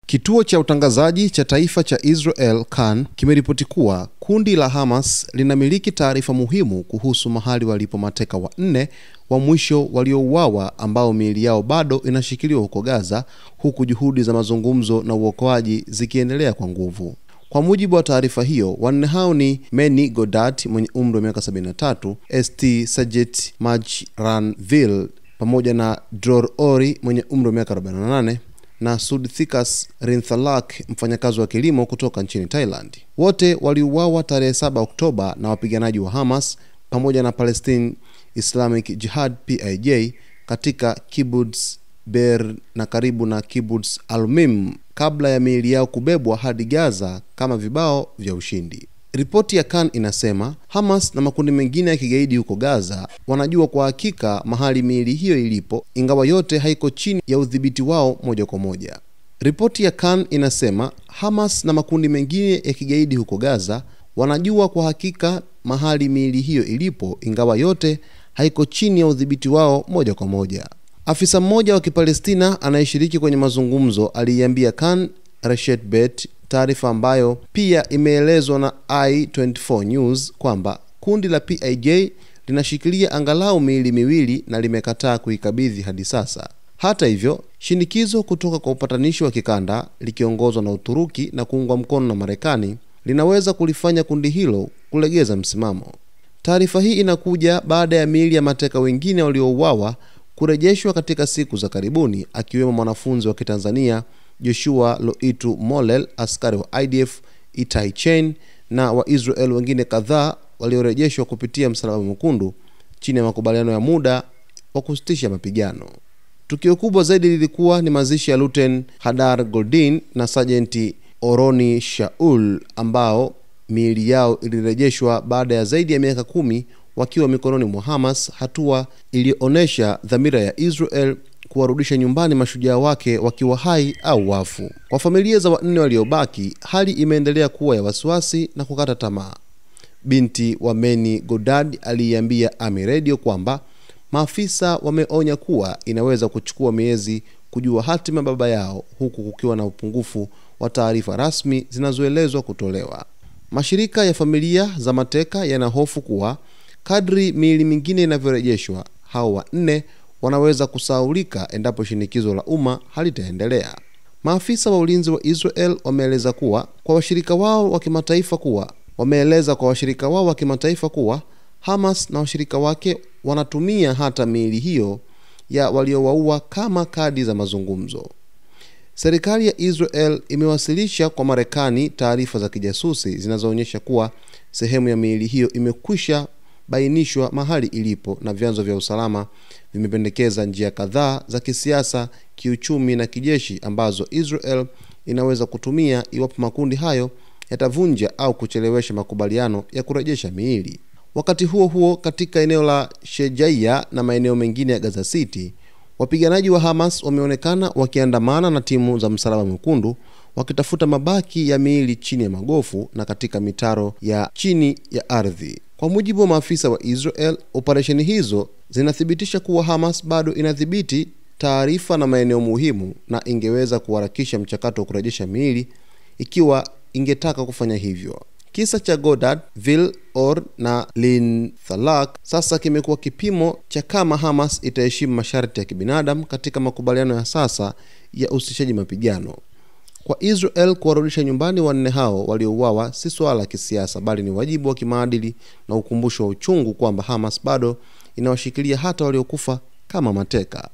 Kituo cha utangazaji cha taifa cha Israel Kan kimeripoti kuwa kundi la Hamas linamiliki taarifa muhimu kuhusu mahali walipo mateka wanne wa mwisho waliouawa ambao miili yao bado inashikiliwa huko Gaza, huku juhudi za mazungumzo na uokoaji zikiendelea kwa nguvu. Kwa mujibu wa taarifa hiyo, wanne hao ni Meni Godat mwenye umri wa miaka 73, St. Sajet Majranville pamoja na Dror Ori mwenye umri wa miaka 48 na Sudthikas Rinthalak mfanyakazi wa kilimo kutoka nchini Thailand. Wote waliuawa tarehe 7 Oktoba na wapiganaji wa Hamas pamoja na Palestine Islamic Jihad PIJ katika Kibbutz Be'er na karibu na Kibbutz Al-Mim kabla ya miili yao kubebwa hadi Gaza kama vibao vya ushindi. Ripoti ya Kan inasema Hamas na makundi mengine ya kigaidi huko Gaza wanajua kwa hakika mahali miili hiyo ilipo, ingawa yote haiko chini ya udhibiti wao moja kwa moja. Ripoti ya Kan inasema Hamas na makundi mengine ya kigaidi huko Gaza wanajua kwa hakika mahali miili hiyo ilipo, ingawa yote haiko chini ya udhibiti wao moja kwa moja. Afisa mmoja wa Kipalestina anayeshiriki kwenye mazungumzo aliiambia Kan Reshet Bet, taarifa ambayo pia imeelezwa na I24 News, kwamba kundi la PIJ linashikilia angalau miili miwili na limekataa kuikabidhi hadi sasa. Hata hivyo, shinikizo kutoka kwa upatanishi wa kikanda likiongozwa na Uturuki na kuungwa mkono na Marekani linaweza kulifanya kundi hilo kulegeza msimamo. Taarifa hii inakuja baada ya miili ya mateka wengine waliouawa kurejeshwa katika siku za karibuni, akiwemo mwanafunzi wa Kitanzania Joshua Loitu Molel, askari wa IDF Itai Chain, na wa Israel wengine kadhaa waliorejeshwa kupitia Msalaba Mwekundu chini ya makubaliano ya muda wa kusitisha mapigano. Tukio kubwa zaidi lilikuwa ni mazishi ya Luten Hadar Goldin na Sergeant Oroni Shaul ambao miili yao ilirejeshwa baada ya zaidi ya miaka 10 wakiwa mikononi mwa Hamas, hatua iliyoonesha dhamira ya Israel kuwarudisha nyumbani mashujaa wake wakiwa hai au wafu. Kwa familia za wanne waliobaki, hali imeendelea kuwa ya wasiwasi na kukata tamaa. Binti wa Meni Godad aliambia Ami Radio kwamba maafisa wameonya kuwa inaweza kuchukua miezi kujua hatima baba yao, huku kukiwa na upungufu wa taarifa rasmi zinazoelezwa kutolewa. Mashirika ya familia za mateka yanahofu kuwa kadri miili mingine inavyorejeshwa, hao wanne wanaweza kusahaulika endapo shinikizo la umma halitaendelea. Maafisa wa ulinzi wa Israel wameeleza kwa washirika wao wa kimataifa kuwa Hamas na washirika wake wanatumia hata miili hiyo ya waliowaua kama kadi za mazungumzo. Serikali ya Israel imewasilisha kwa Marekani taarifa za kijasusi zinazoonyesha kuwa sehemu ya miili hiyo imekwisha bainishwa mahali ilipo, na vyanzo vya usalama vimependekeza njia kadhaa za kisiasa, kiuchumi na kijeshi ambazo Israel inaweza kutumia iwapo makundi hayo yatavunja au kuchelewesha makubaliano ya kurejesha miili. Wakati huo huo, katika eneo la Shejaiya na maeneo mengine ya Gaza City, wapiganaji wa Hamas wameonekana wakiandamana na timu za Msalaba Mwekundu wakitafuta mabaki ya miili chini ya magofu na katika mitaro ya chini ya ardhi. Kwa mujibu wa maafisa wa Israel, operesheni hizo zinathibitisha kuwa Hamas bado inadhibiti taarifa na maeneo muhimu na ingeweza kuharakisha mchakato wa kurejesha miili ikiwa ingetaka kufanya hivyo. Kisa cha Godad, Vil Or na Rinthalak sasa kimekuwa kipimo cha kama Hamas itaheshimu masharti ya kibinadamu katika makubaliano ya sasa ya usitishaji mapigano. Kwa Israel, kuwarudisha nyumbani wanne hao waliouawa si swala la kisiasa, bali ni wajibu wa kimaadili na ukumbusho wa uchungu kwamba Hamas bado inawashikilia hata waliokufa kama mateka.